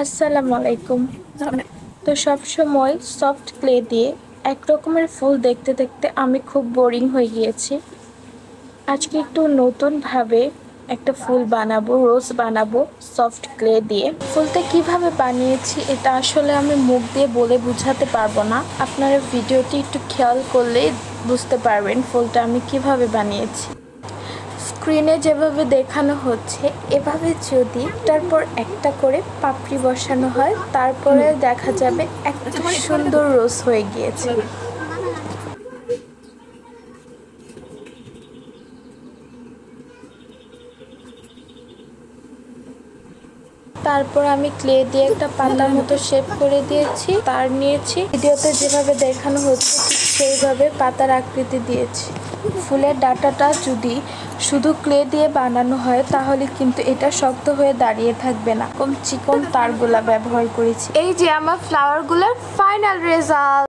আসসালামু আলাইকুম। তো সব সময় সফট ক্লে দিয়ে এক রকমের ফুল দেখতে দেখতে আমি খুব বোরিং হয়ে গিয়েছি। আজকে একটু নতুনভাবে একটা ফুল বানাবো, রোজ বানাবো সফট ক্লে দিয়ে। ফুলটা কিভাবে বানিয়েছি এটা আসলে আমি মুখ দিয়ে বলে বোঝাতে পারবো না। আপনারা ভিডিওটি একটু খেয়াল করলেই বুঝতে পারবেন ফুলটা আমি কিভাবে বানিয়েছি। স্ক্রিনে যেভাবে দেখানো হচ্ছে এভাবে যদি তারপর একটা করে পাপড়ি বসানো হয় তারপরে দেখা যাবে একটা সুন্দর রোজ হয়ে গিয়েছে। তারপর আমি ক্লে দিয়ে একটা পাতার মতো শেপ করে দিয়েছি, তার নিয়েছি, ভিডিওতে যেভাবে দেখানো হচ্ছে ঠিক সেইভাবে পাতার আকৃতি দিয়েছি। ফুলের ডাঁটাটা যদি শুধু ক্লে দিয়ে বানানো হয় তাহলে কিন্তু এটা শক্ত হয়ে দাঁড়িয়ে থাকবে না। কম চিকন তারগুলা ব্যবহার করেছি। এই যে আমার ফ্লাওয়ারগুলোর ফাইনাল রেজাল্ট।